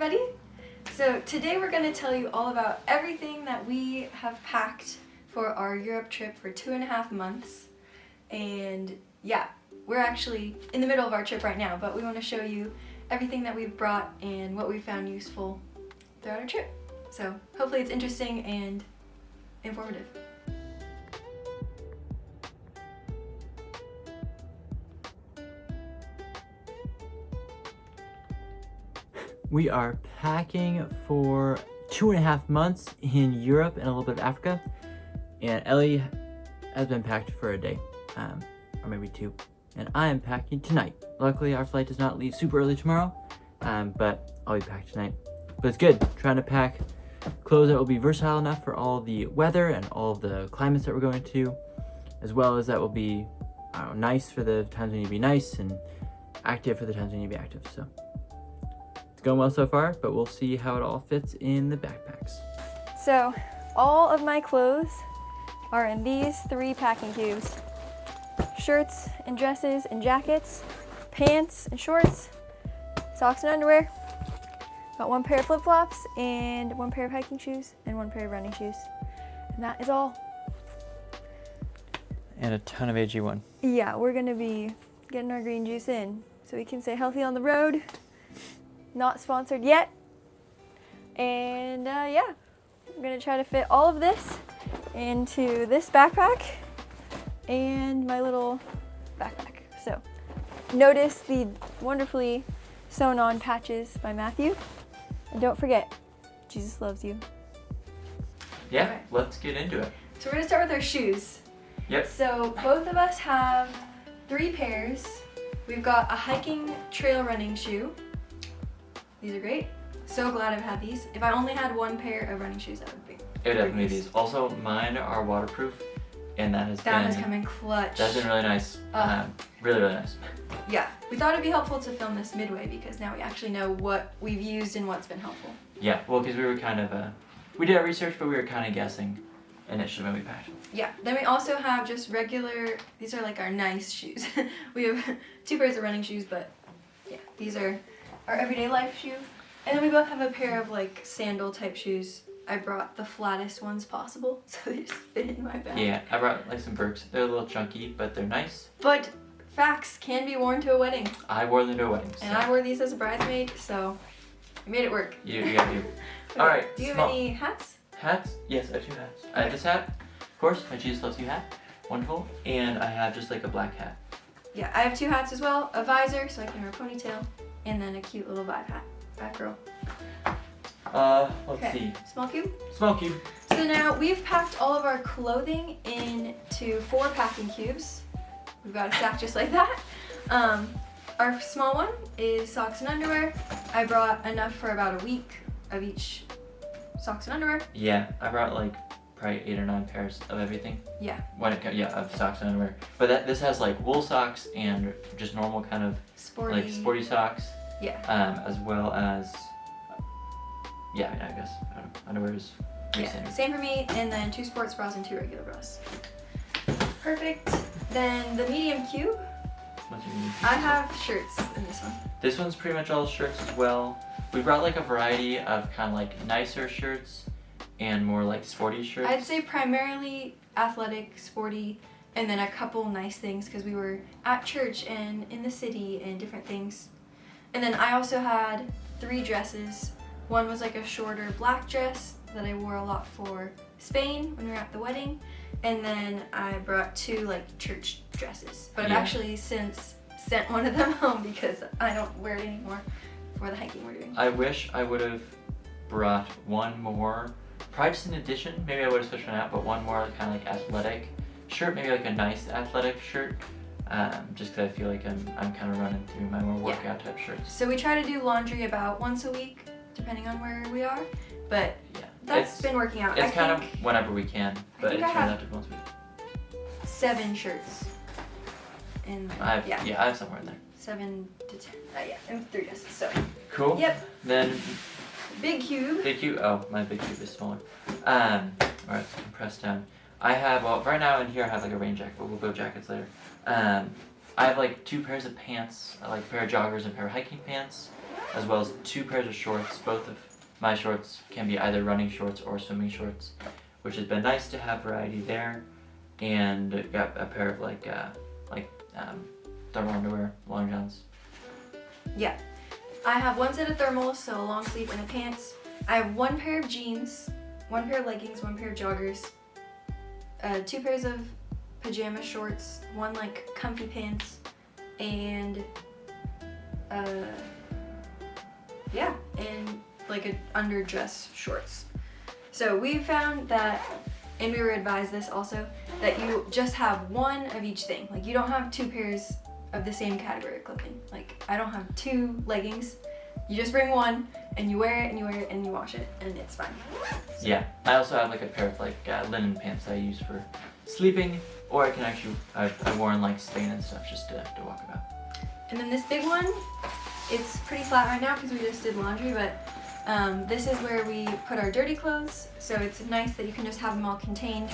everybody! So today we're going to tell you all about everything that we have packed for our Europe trip for 2.5 months. And yeah, we're actually in the middle of our trip right now, but we want to show you everything that we've brought and what we found useful throughout our trip. So hopefully it's interesting and informative. We are packing for 2.5 months in Europe and a little bit of Africa. And Ellie has been packed for a day, or maybe 2. And I am packing tonight. Luckily, our flight does not leave super early tomorrow, but I'll be packed tonight. But it's good, trying to pack clothes that will be versatile enough for all the weather and all of the climates that we're going to, as well as that will be, nice for the times we need to be nice and active for the times we need to be active. So it's going well so far, but we'll see how it all fits in the backpacks. So all of my clothes are in these 3 packing cubes. Shirts and dresses and jackets, pants and shorts, socks and underwear. Got 1 pair of flip-flops and 1 pair of hiking shoes and 1 pair of running shoes. And that is all. And a ton of AG1. Yeah, we're gonna be getting our green juice in so we can stay healthy on the road. Not sponsored yet. And yeah, I'm gonna try to fit all of this into this backpack and my little backpack. So notice the wonderfully sewn on patches by Matthew. And don't forget, Jesus loves you. Yeah, Okay. Let's get into it. So we're gonna start with our shoes. Yep. So both of us have 3 pairs. We've got a hiking trail running shoe. These are great. So glad I've had these. If I only had 1 pair of running shoes, that would be. It would definitely be these. Also, mine are waterproof, and that has come in clutch. That's been really nice. Really, really nice. Yeah, we thought it'd be helpful to film this midway because now we actually know what we've used and what's been helpful. Yeah, well, because we were kind of, we did our research, but we were kind of guessing initially when we packed. Yeah, then we also have just regular, these are like our nice shoes. We have 2 pairs of running shoes, but yeah, these are our everyday life shoe. And then we both have a pair of like sandal type shoes. I brought the flattest ones possible, so they just fit in my bag. Yeah, I brought like some Birks. They're a little chunky, but they're nice. But facts can be worn to a wedding. I wore them to a wedding. And I wore these as a bridesmaid, so we made it work. You got to. Okay. Alright, Do you have any hats? Hats? Yes, I have 2 hats. I have this hat, of course, my Jesus Loves You hat. Wonderful. And I have just like a black hat. Yeah, I have 2 hats as well. A visor, so I can wear a ponytail, and then a cute little vibe hat. Vibe girl. Let's see. Small cube? Small cube. So now we've packed all of our clothing into 4 packing cubes. We've got a stack just like that. Our small one is socks and underwear. I brought enough for about a week of each socks and underwear. Yeah, I brought like probably 8 or 9 pairs of everything. Yeah. When it comes, of socks and underwear. But this has like wool socks and just normal kind of sporty socks. Yeah. As well as I guess underwear is pretty standard. Same for me, and then 2 sports bras and 2 regular bras. Perfect. Then the medium cube. I have shirts in this one. This one's pretty much all shirts as well. We brought like a variety of kind of like nicer shirts and more like sporty shirts. I'd say primarily athletic, sporty, and then a couple nice things because we were at church and in the city and different things. And then I also had 3 dresses. One was like a shorter black dress that I wore a lot for Spain when we were at the wedding. And then I brought 2 like church dresses. But I've actually since sent one of them home because I don't wear it anymore for the hiking we're doing. I wish I would have brought 1 more, probably just an addition. Maybe I would have switched one out, but 1 more kind of like athletic shirt, maybe like a nice athletic shirt. Just because I feel like I'm kind of running through my more workout type shirts. So we try to do laundry about once a week, depending on where we are. But that's been working out. It's kind of whenever we can, but it turns out to be once a week. 7 shirts. And I have somewhere in there. 7 to 10. And 3 dresses. So. Cool. Yep. Then. Big cube. Big cube. Oh, my big cube is smaller. Alright, compressed down. I have right now in here I have like a rain jacket, but we'll go jackets later. I have like 2 pairs of pants, like a pair of joggers and a pair of hiking pants. as well as 2 pairs of shorts. Both of my shorts can be either running shorts or swimming shorts, which has been nice to have variety there. And got a pair of thermal underwear, long johns. Yeah. I have 1 set of thermals, so a long sleeve and a pants. I have 1 pair of jeans, 1 pair of leggings, 1 pair of joggers, 2 pairs of pajama shorts, 1 like comfy pants, and yeah, and like an underdress shorts. So we found that, and we were advised this also, that you just have 1 of each thing. Like you don't have 2 pairs of the same category of clothing. Like I don't have 2 leggings. You just bring 1 and you wear it and you wear it and you wash it and it's fine. So. Yeah, I also have like a pair of linen pants that I use for sleeping, or I can actually, I've worn like Spain and stuff just to walk about. And then this big one, it's pretty flat right now because we just did laundry, but this is where we put our dirty clothes. So it's nice that you can just have them all contained,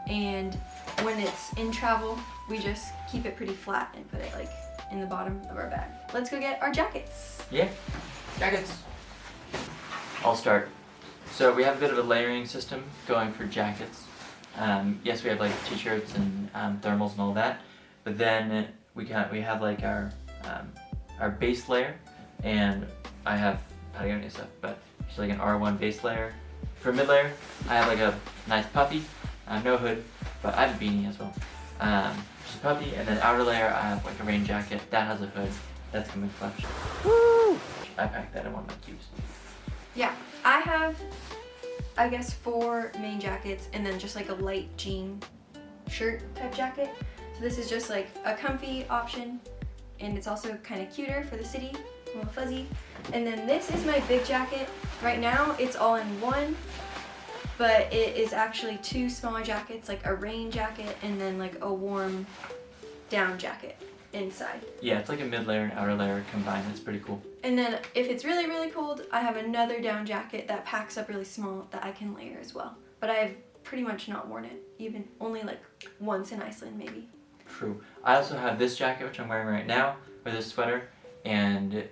and when it's in travel, we just keep it pretty flat and put it like in the bottom of our bag. Let's go get our jackets. Yeah, jackets. I'll start. So we have a bit of a layering system going for jackets. Yes, we have like t-shirts and thermals and all that, but then we have like our base layer, and I have Patagonia stuff, but it's like an R1 base layer. For mid layer, I have like a nice puffy, no hood, but I have a beanie as well. Just a puffy, and then outer layer I have like a rain jacket that has a hood. That's coming flush. Woo! I packed that in one of my cubes. Yeah, I have, I guess, 4 main jackets and then just like a light jean shirt type jacket. So this is just like a comfy option, and it's also kind of cuter for the city, a little fuzzy. And then this is my big jacket. Right now it's all in one, but it is actually 2 smaller jackets, like a rain jacket and then like a warm down jacket inside. Yeah, it's like a mid layer and outer layer combined. It's pretty cool. And then if it's really, really cold, I have another down jacket that packs up really small that I can layer as well. But I've pretty much not worn it, even only like once in Iceland maybe. True. I also have this jacket, which I'm wearing right now, or this sweater, and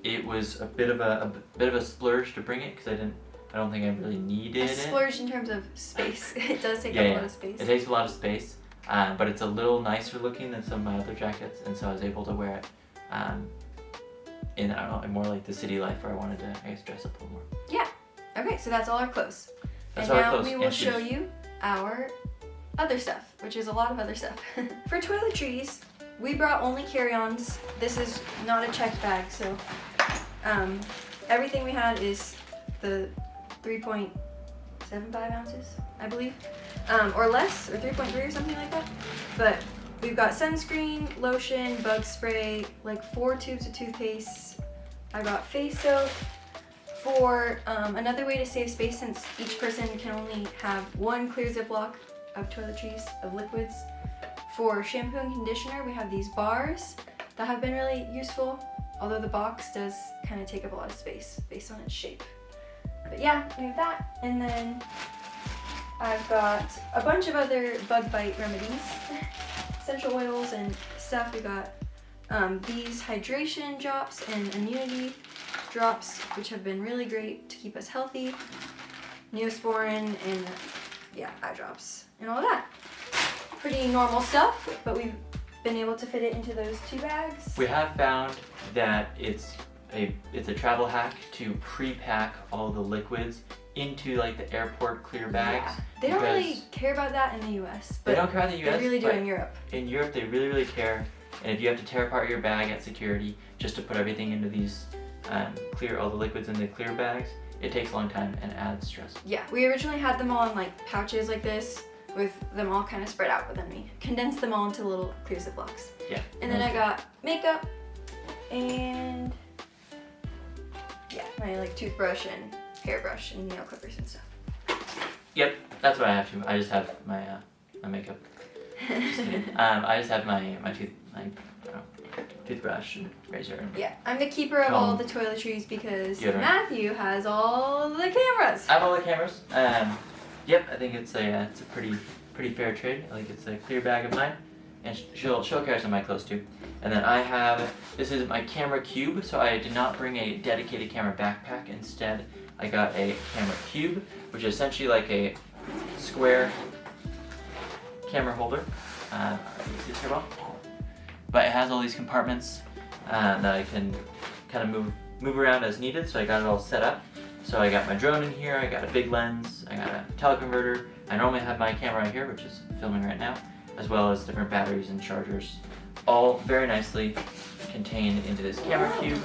it was a bit of a splurge to bring it because I don't think I really needed it. A splurge in terms of space. It does take up a lot of space. It takes a lot of space, but it's a little nicer looking than some of my other jackets, and so I was able to wear it in, I don't know, more like the city life where I wanted to, I guess, dress up a little more. Yeah. Okay, so that's all our clothes. That's and all our now clothes we will and show shoes. you our other stuff, which is a lot of other stuff. For toiletries, we brought only carry-ons. This is not a checked bag, so everything we had is the 3.75 ounces, I believe, or less, or 3.3 or something like that. But we've got sunscreen, lotion, bug spray, like 4 tubes of toothpaste. I got face soap. For another way to save space, since each person can only have 1 clear Ziploc of toiletries, of liquids. For shampoo and conditioner, we have these bars that have been really useful, although the box does kind of take up a lot of space based on its shape. But yeah, we have that. And then I've got a bunch of other bug bite remedies, essential oils and stuff. We got these hydration drops and immunity drops, which have been really great to keep us healthy. Neosporin and eye drops and all that. Pretty normal stuff, but we've been able to fit it into those 2 bags. We have found that it's a travel hack to pre-pack all the liquids into like the airport clear bags. Yeah. They don't really care about that in the US. They don't care about the US. They really do in Europe. In Europe, they really, really care. And if you have to tear apart your bag at security just to put everything into these clear all the liquids in the clear bags, it takes a long time and adds stress. Yeah, we originally had them all in like pouches like this, with them all kind of spread out, but then we condensed them all into little clear Ziplocs. Yeah. And then I got makeup and my like toothbrush and hairbrush and nail clippers and stuff. Yep, that's what I have too. I just have my my makeup. Just kidding. I just have my toothbrush and razor. And yeah, I'm the keeper of all the toiletries because Matthew has all the cameras. I have all the cameras. Yep, I think it's a pretty fair trade. Like it's a clear bag of mine, and she'll carry some of my clothes too. And then I have, this is my camera cube, so I did not bring a dedicated camera backpack. Instead, I got a camera cube, which is essentially like a square camera holder. You see this here well? But it has all these compartments that I can kind of move around as needed, so I got it all set up. So I got my drone in here, I got a big lens, I got a teleconverter. I normally have my camera right here, which is filming right now, as well as different batteries and chargers, all very nicely contained into this camera cube.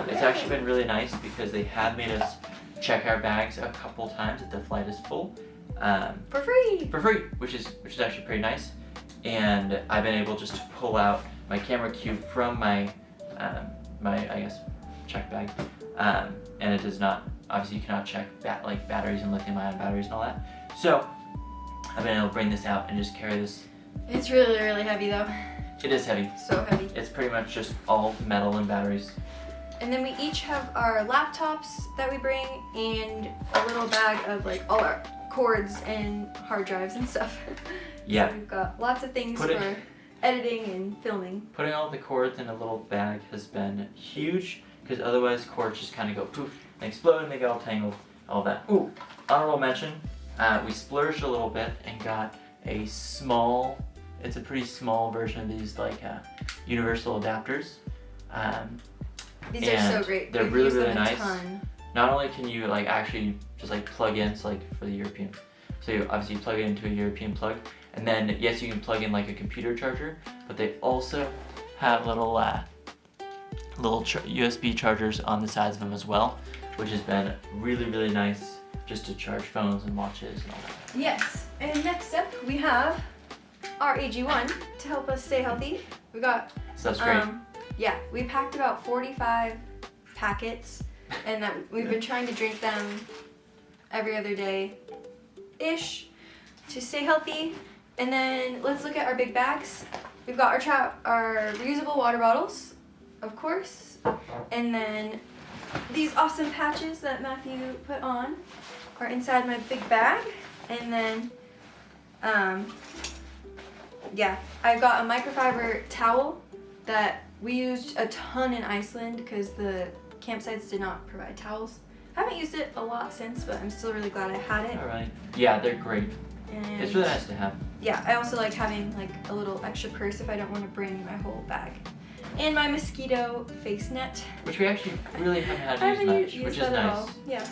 It's actually been really nice because they have made us check our bags a couple times if the flight is full. For free! For free, which is actually pretty nice. And I've been able just to pull out my camera cube from my I guess check bag, and it does not, obviously you cannot check batteries and lithium-ion batteries and all that. So I've been able to bring this out and just carry this. It's really, really heavy though. It is heavy. So heavy. It's pretty much just all metal and batteries. And then we each have our laptops that we bring and a little bag of like all our cords and hard drives and stuff. Yeah. So we've got lots of things for editing and filming. Putting all the cords in a little bag has been huge, because otherwise cords just kind of go poof and explode and they get all tangled, all that. Ooh, honorable mention, we splurged a little bit and got a small, it's a pretty small version of these like universal adapters. These are so great. They're We've really, used really them a nice. ton. Not only can you like actually just like plug in, so like for the European, so you obviously plug it into a European plug, and then yes, you can plug in like a computer charger, but they also have little USB chargers on the sides of them as well, which has been really, really nice just to charge phones and watches and all that. Yes, and next up we have our AG1 to help us stay healthy. We got Stuff's great. Yeah, we packed about 45 packets, and that we've been trying to drink them every other day-ish to stay healthy. And then let's look at our big bags. We've got our reusable water bottles, of course, and then these awesome patches that Matthew put on are inside my big bag. And then, yeah, I've got a microfiber towel that we used a ton in Iceland because the campsites did not provide towels. I haven't used it a lot since, but I'm still really glad I had it. Alright. Yeah, they're great. And It's really nice to have. yeah, I also like having like a little extra purse if I don't want to bring my whole bag. And my mosquito face net. Which we actually really haven't had to use much, which is nice. Yeah.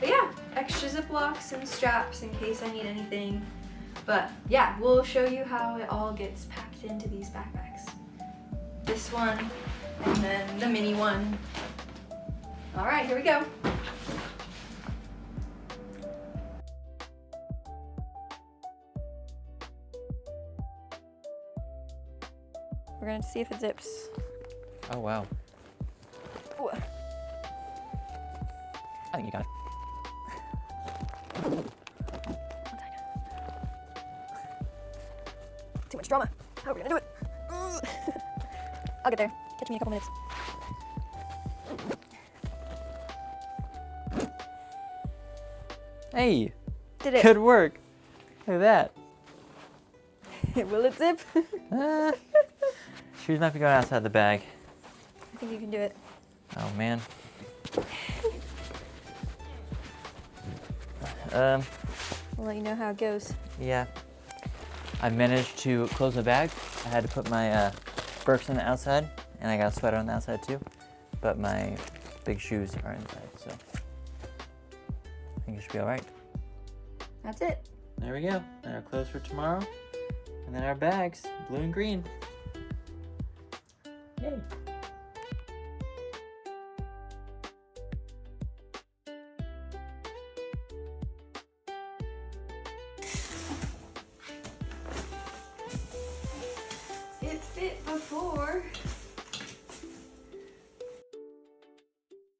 But yeah, extra Ziplocs and straps in case I need anything. But yeah, we'll show you how it all gets packed into these backpacks. This one, and then the mini one. All right, here we go. We're gonna see if it zips. Oh wow. Ooh. I think you got it. Too much drama. How are we gonna do it? I'll get there. Catch me in a couple minutes. Hey, Did it? good work. Look at that. Will it zip? Shoes might be going outside the bag. I think you can do it. Oh man. Um, We'll let you know how it goes. yeah. I managed to close the bag. I had to put my Birks on the outside, and I got a sweater on the outside too. But my big shoes are inside, so I think it should be all right. That's it. There we go. And our clothes for tomorrow, and then our bags, blue and green. Yay.